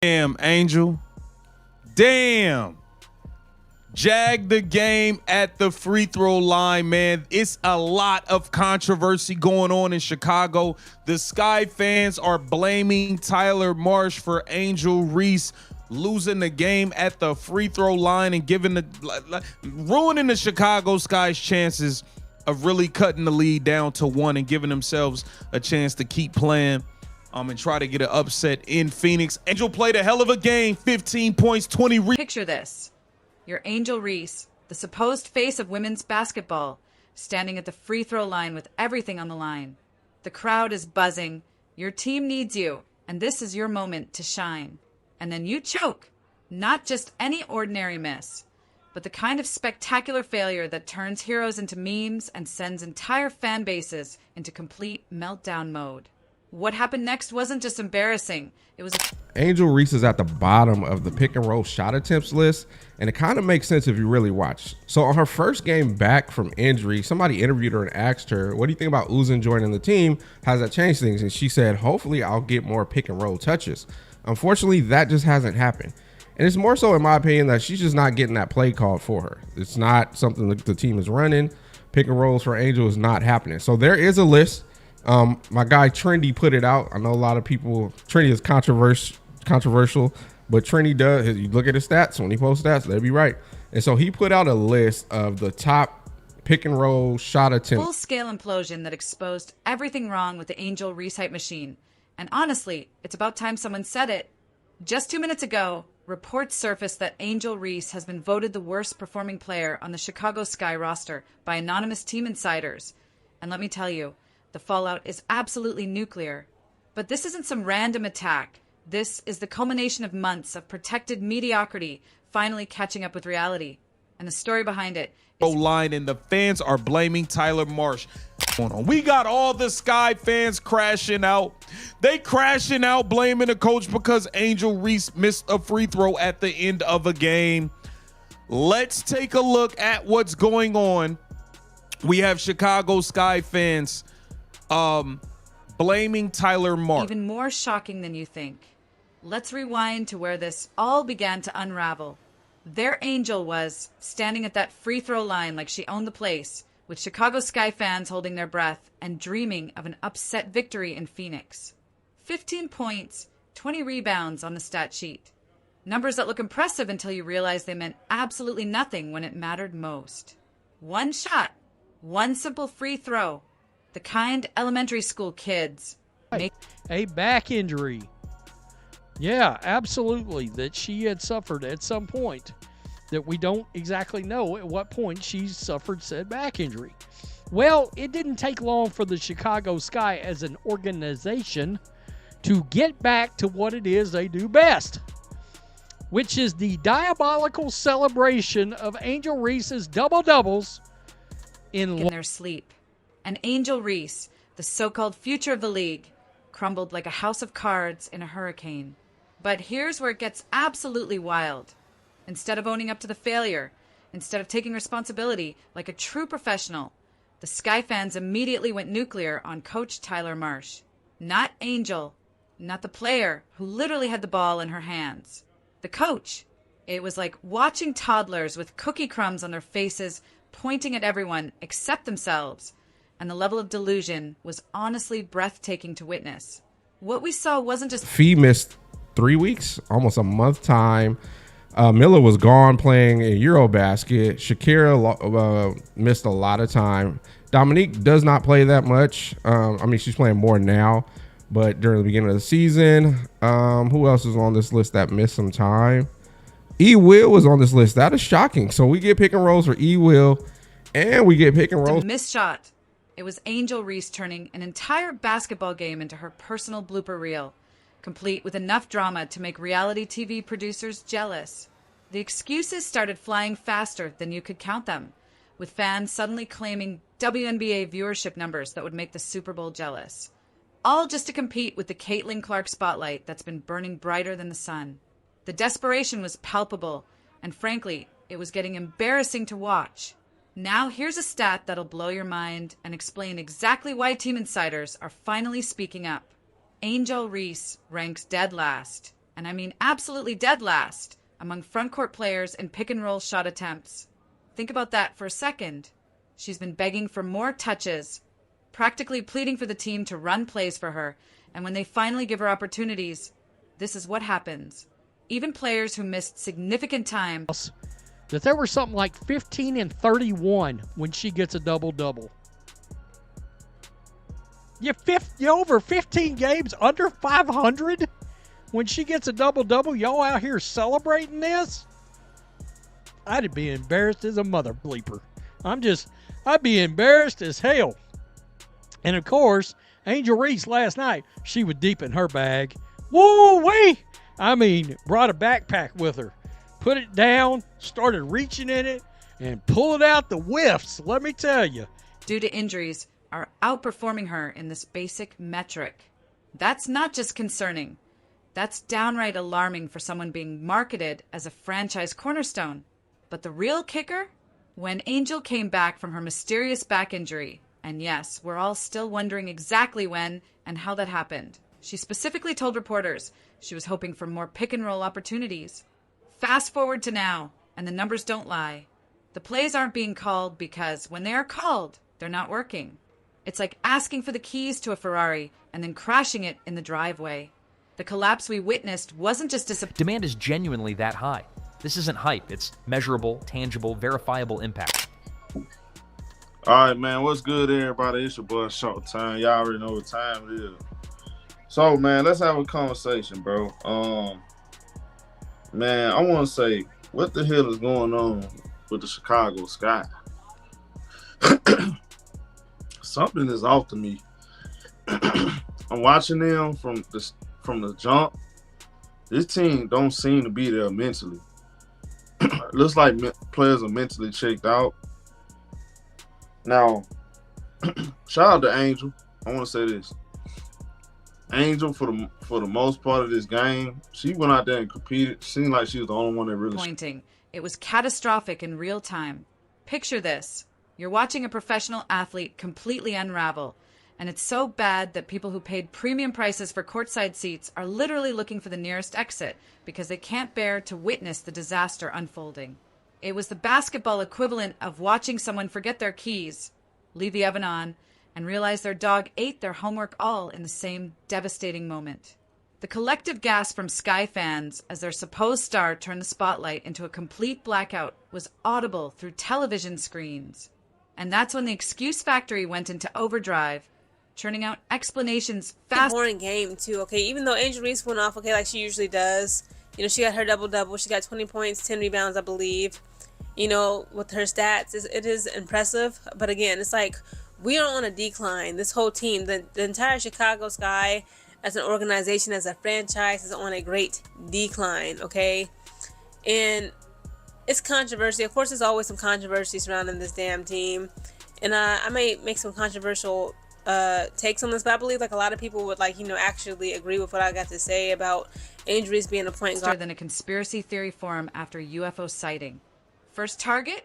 Damn, Angel. Damn. Jag the game at the free throw line, man. It's a lot of controversy going on in Chicago. The Sky fans are blaming Tyler Marsh for Angel Reese losing the game at the free throw line and ruining the Chicago Sky's chances of really cutting the lead down to 1 and giving themselves a chance to keep playing and try to get an upset in Phoenix. Angel played a hell of a game, 15 points, 20 Picture this. You're Angel Reese, the supposed face of women's basketball, standing at the free throw line with everything on the line. The crowd is buzzing, your team needs you, and this is your moment to shine. And then you choke. Not just any ordinary miss, but the kind of spectacular failure that turns heroes into memes and sends entire fan bases into complete meltdown mode. What happened next wasn't just embarrassing, it was Angel Reese is at the bottom of the pick and roll shot attempts list, and it kind of makes sense if you really watch. So on her first game back from injury, somebody interviewed her and asked her, what do you think about Uzan joining the team? Has that changed things? And she said, hopefully I'll get more pick and roll touches. Unfortunately, that just hasn't happened. And it's more so, in my opinion, that she's just not getting that play called for her. It's not something that the team is running. Pick and rolls for Angel is not happening. So there is a list. My guy Trendy put it out. I know a lot of people, Trendy is controversial, but Trendy does, you look at his stats, when he posts stats, they'll be right. And so he put out a list of the top pick and roll shot attempts. Full-scale implosion that exposed everything wrong with the Angel Reese hype machine. And honestly, it's about time someone said it. Just 2 minutes ago, reports surfaced that Angel Reese has been voted the worst performing player on the Chicago Sky roster by anonymous team insiders. And let me tell you, the fallout is absolutely nuclear. But this isn't some random attack. This is the culmination of months of protected mediocrity finally catching up with reality. And the story behind it is line, and the fans are blaming Tyler Marsh. We got all the Sky fans crashing out. They crashing out blaming the coach because Angel Reese missed a free throw at the end of a game. Let's take a look at what's going on. We have Chicago Sky fans blaming Tyler Marsh. even more shocking than you think. Let's rewind to where this all began to unravel. Their Angel was standing at that free throw line like she owned the place, with Chicago Sky fans holding their breath and dreaming of an upset victory in Phoenix. 15 points, 20 rebounds on the stat sheet. Numbers that look impressive until you realize they meant absolutely nothing when it mattered most. One shot, one simple free throw. The kind elementary school kids make a back injury. Yeah, absolutely, that she had suffered at some point that we don't exactly know at what point she suffered said back injury. Well, it didn't take long for the Chicago Sky as an organization to get back to what it is they do best, which is the diabolical celebration of Angel Reese's double-doubles in their sleep. And Angel Reese, the so-called future of the league, crumbled like a house of cards in a hurricane. But here's where it gets absolutely wild. Instead of owning up to the failure, instead of taking responsibility like a true professional, the Sky fans immediately went nuclear on Coach Tyler Marsh. Not Angel, not the player who literally had the ball in her hands. The coach. It was like watching toddlers with cookie crumbs on their faces pointing at everyone except themselves. And the level of delusion was honestly breathtaking to witness. What we saw wasn't just Fee missed 3 weeks, almost a month time. Miller was gone playing in Eurobasket. Shakira missed a lot of time. Dominique does not play that much. I mean, she's playing more now, but during the beginning of the season, who else is on this list that missed some time? E. Will was on this list. That is shocking. So we get pick and rolls for E. Will, and we get pick and rolls. a missed shot. It was Angel Reese turning an entire basketball game into her personal blooper reel, complete with enough drama to make reality TV producers jealous. The excuses started flying faster than you could count them, with fans suddenly claiming WNBA viewership numbers that would make the Super Bowl jealous. All just to compete with the Caitlin Clark spotlight that's been burning brighter than the sun. The desperation was palpable, and frankly, it was getting embarrassing to watch. Now here's a stat that'll blow your mind and explain exactly why team insiders are finally speaking up. Angel Reese ranks dead last, and I mean absolutely dead last, among frontcourt players in pick-and-roll shot attempts. Think about that for a second. She's been begging for more touches, practically pleading for the team to run plays for her, and when they finally give her opportunities, this is what happens. Even players who missed significant time that there were something like 15 and 31 when she gets a double-double. You over 15 games under 500 when she gets a double-double. Y'all out here celebrating this? I'd be embarrassed as a mother bleeper. I'd be embarrassed as hell. And of course, Angel Reese last night, she was deep in her bag. Woo-wee! I mean, brought a backpack with her. Put it down, started reaching in it, and pulled out the whiffs, let me tell you. Due to injuries, are outperforming her in this basic metric. That's not just concerning. That's downright alarming for someone being marketed as a franchise cornerstone. But the real kicker? When Angel came back from her mysterious back injury, and yes, we're all still wondering exactly when and how that happened, she specifically told reporters she was hoping for more pick-and-roll opportunities. Fast forward to now, and the numbers don't lie. The plays aren't being called because when they are called, they're not working. It's like asking for the keys to a Ferrari and then crashing it in the driveway. The collapse we witnessed wasn't just Demand is genuinely that high. This isn't hype. It's measurable, tangible, verifiable impact. All right, man. What's good, everybody? It's your boy Showtime. Y'all already know what time it is. So, man, let's have a conversation, bro. Man, I want to say, what the hell is going on with the Chicago Sky? Something is off to me. I'm watching them from the jump. This team don't seem to be there mentally. Looks like players are mentally checked out. Now, shout out to Angel. I want to say this. Angel, for the most part of this game, she went out there and competed. Seemed like she was the only one that really pointing. It was catastrophic in real time. Picture this. You're watching a professional athlete completely unravel, and it's so bad that people who paid premium prices for courtside seats are literally looking for the nearest exit because they can't bear to witness the disaster unfolding. It was the basketball equivalent of watching someone forget their keys, leave the oven on, and realize their dog ate their homework all in the same devastating moment. The collective gasp from Sky fans as their supposed star turned the spotlight into a complete blackout was audible through television screens. And that's when the excuse factory went into overdrive, churning out explanations fast. Boring game too, okay? Even though Angel Reese went off, okay, like she usually does. You know, she got her double-double. She got 20 points, 10 rebounds, I believe. You know, with her stats, it is impressive. But again, it's like we are on a decline. This whole team, the entire Chicago Sky, as an organization, as a franchise, is on a great decline, okay? And it's controversy. Of course, there's always some controversy surrounding this damn team. And I may make some controversial takes on this, but I believe like a lot of people would actually agree with what I got to say about Angel Reese being a point guard. Than a conspiracy theory forum after UFO sighting. First target?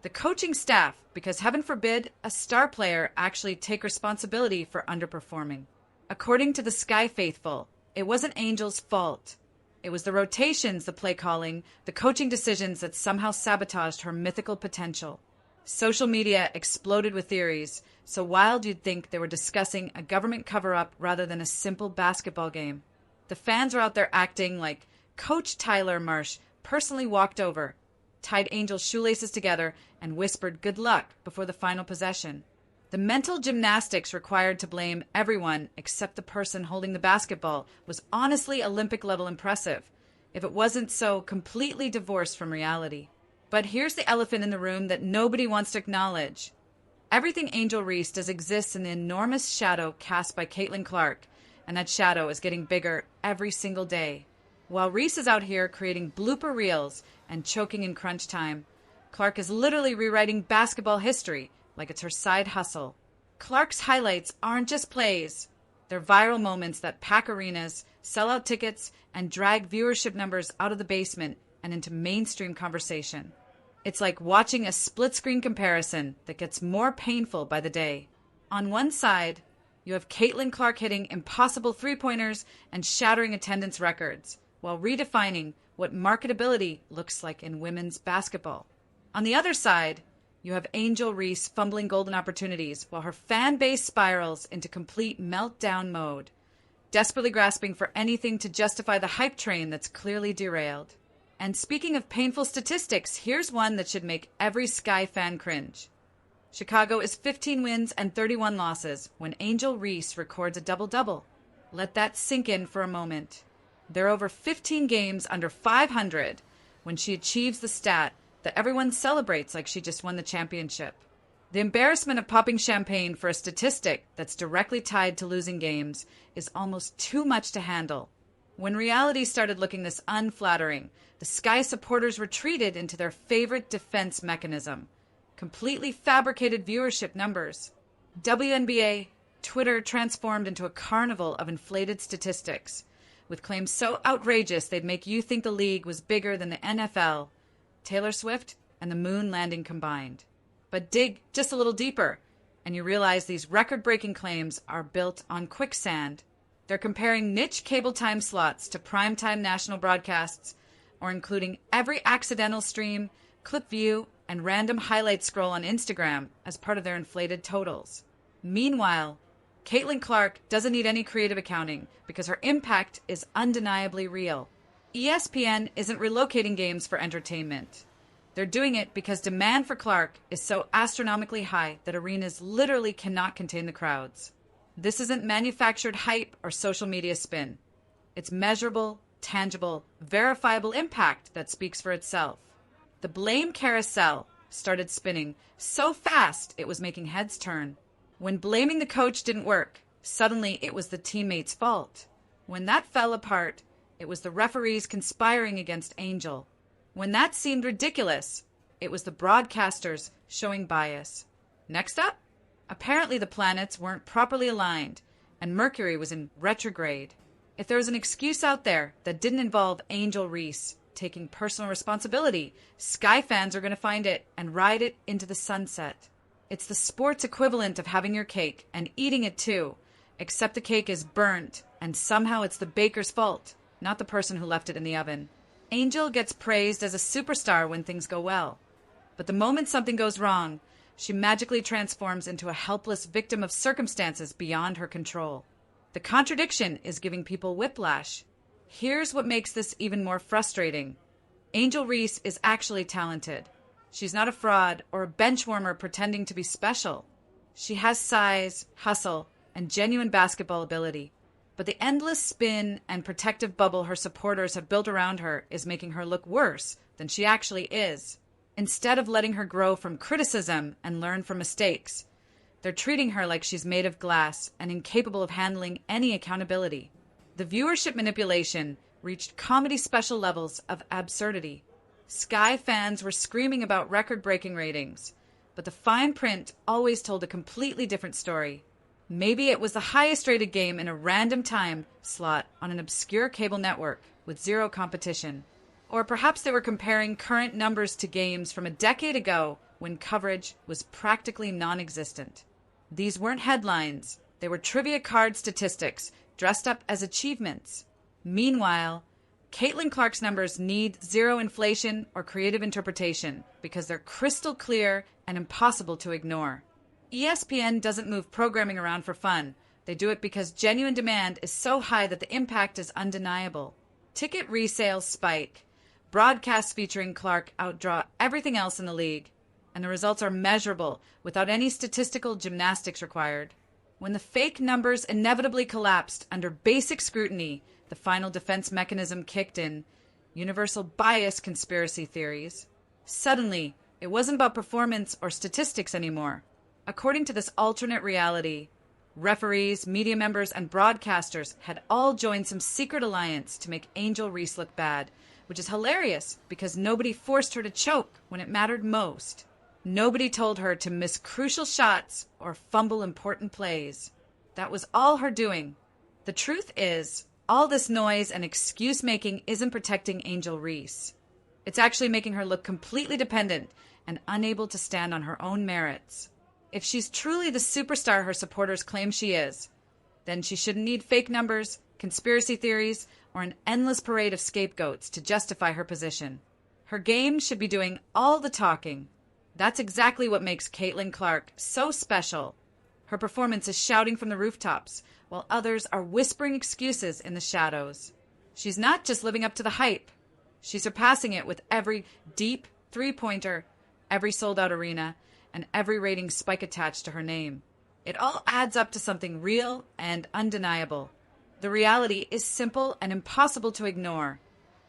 The coaching staff, because heaven forbid a star player actually take responsibility for underperforming. According to the Sky Faithful, it wasn't Angel's fault. It was the rotations, the play calling, the coaching decisions that somehow sabotaged her mythical potential. Social media exploded with theories, so wild you'd think they were discussing a government cover-up rather than a simple basketball game. The fans were out there acting like Coach Tyler Marsh personally walked over, tied Angel's shoelaces together, and whispered good luck before the final possession. The mental gymnastics required to blame everyone except the person holding the basketball was honestly Olympic-level impressive, if it wasn't so completely divorced from reality. But here's the elephant in the room that nobody wants to acknowledge. Everything Angel Reese does exists in the enormous shadow cast by Caitlin Clark, and that shadow is getting bigger every single day. While Reese is out here creating blooper reels and choking in crunch time, Clark is literally rewriting basketball history like it's her side hustle. Clark's highlights aren't just plays. They're viral moments that pack arenas, sell out tickets, and drag viewership numbers out of the basement and into mainstream conversation. It's like watching a split-screen comparison that gets more painful by the day. On one side, you have Caitlin Clark hitting impossible three-pointers and shattering attendance records. while redefining what marketability looks like in women's basketball. On the other side, you have Angel Reese fumbling golden opportunities while her fan base spirals into complete meltdown mode, desperately grasping for anything to justify the hype train that's clearly derailed. And speaking of painful statistics, here's one that should make every Sky fan cringe. Chicago is 15 wins and 31 losses when Angel Reese records a double-double. Let that sink in for a moment. They're over 15 games under 500 when she achieves the stat that everyone celebrates like she just won the championship. The embarrassment of popping champagne for a statistic that's directly tied to losing games is almost too much to handle. When reality started looking this unflattering, the Sky supporters retreated into their favorite defense mechanism: completely fabricated viewership numbers. WNBA Twitter transformed into a carnival of inflated statistics, with claims so outrageous they'd make you think the league was bigger than the NFL, Taylor Swift, and the moon landing combined. But dig just a little deeper, and you realize these record-breaking claims are built on quicksand. They're comparing niche cable time slots to primetime national broadcasts, or including every accidental stream, clip view, and random highlight scroll on Instagram as part of their inflated totals. Meanwhile, Caitlin Clark doesn't need any creative accounting because her impact is undeniably real. ESPN isn't relocating games for entertainment. They're doing it because demand for Clark is so astronomically high that arenas literally cannot contain the crowds. This isn't manufactured hype or social media spin. It's measurable, tangible, verifiable impact that speaks for itself. The blame carousel started spinning so fast it was making heads turn. When blaming the coach didn't work, suddenly it was the teammate's fault. When that fell apart, it was the referees conspiring against Angel. When that seemed ridiculous, it was the broadcasters showing bias. Next up, apparently the planets weren't properly aligned, and Mercury was in retrograde. If there was an excuse out there that didn't involve Angel Reese taking personal responsibility, Sky fans are going to find it and ride it into the sunset. It's the sports equivalent of having your cake and eating it too, except the cake is burnt, and somehow it's the baker's fault, not the person who left it in the oven. Angel gets praised as a superstar when things go well. But the moment something goes wrong, she magically transforms into a helpless victim of circumstances beyond her control. The contradiction is giving people whiplash. Here's what makes this even more frustrating. Angel Reese is actually talented. She's not a fraud or a benchwarmer pretending to be special. She has size, hustle, and genuine basketball ability. But the endless spin and protective bubble her supporters have built around her is making her look worse than she actually is. Instead of letting her grow from criticism and learn from mistakes, they're treating her like she's made of glass and incapable of handling any accountability. The viewership manipulation reached comedy special levels of absurdity. Sky fans were screaming about record-breaking ratings, but the fine print always told a completely different story. Maybe it was the highest-rated game in a random time slot on an obscure cable network with zero competition. Or perhaps they were comparing current numbers to games from a decade ago when coverage was practically non-existent. These weren't headlines. They were trivia card statistics dressed up as achievements. Meanwhile, Caitlin Clark's numbers need zero inflation or creative interpretation because they're crystal clear and impossible to ignore. ESPN doesn't move programming around for fun. They do it because genuine demand is so high that the impact is undeniable. Ticket resales spike. Broadcasts featuring Clark outdraw everything else in the league. And the results are measurable without any statistical gymnastics required. When the fake numbers inevitably collapsed under basic scrutiny, the final defense mechanism kicked in, universal bias conspiracy theories. Suddenly, it wasn't about performance or statistics anymore. According to this alternate reality, referees, media members, and broadcasters had all joined some secret alliance to make Angel Reese look bad, which is hilarious because nobody forced her to choke when it mattered most. Nobody told her to miss crucial shots or fumble important plays. That was all her doing. The truth is, all this noise and excuse-making isn't protecting Angel Reese. It's actually making her look completely dependent and unable to stand on her own merits. If she's truly the superstar her supporters claim she is, then she shouldn't need fake numbers, conspiracy theories, or an endless parade of scapegoats to justify her position. Her game should be doing all the talking. That's exactly what makes Caitlin Clark so special. Her performance is shouting from the rooftops, while others are whispering excuses in the shadows. She's not just living up to the hype. She's surpassing it with every deep three-pointer, every sold-out arena, and every rating spike attached to her name. It all adds up to something real and undeniable. The reality is simple and impossible to ignore.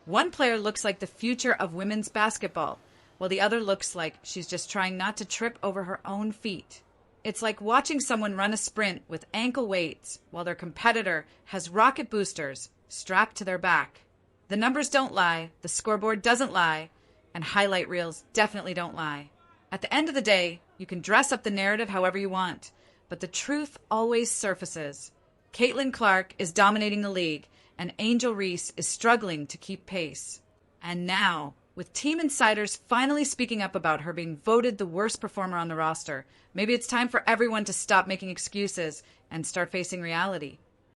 One player looks like the future of women's basketball, while the other looks like she's just trying not to trip over her own feet. It's like watching someone run a sprint with ankle weights while their competitor has rocket boosters strapped to their back. The numbers don't lie, the scoreboard doesn't lie, and highlight reels definitely don't lie. At the end of the day, you can dress up the narrative however you want, but the truth always surfaces. Caitlin Clark is dominating the league, and Angel Reese is struggling to keep pace. And now, with team insiders finally speaking up about her being voted the worst performer on the roster, maybe it's time for everyone to stop making excuses and start facing reality.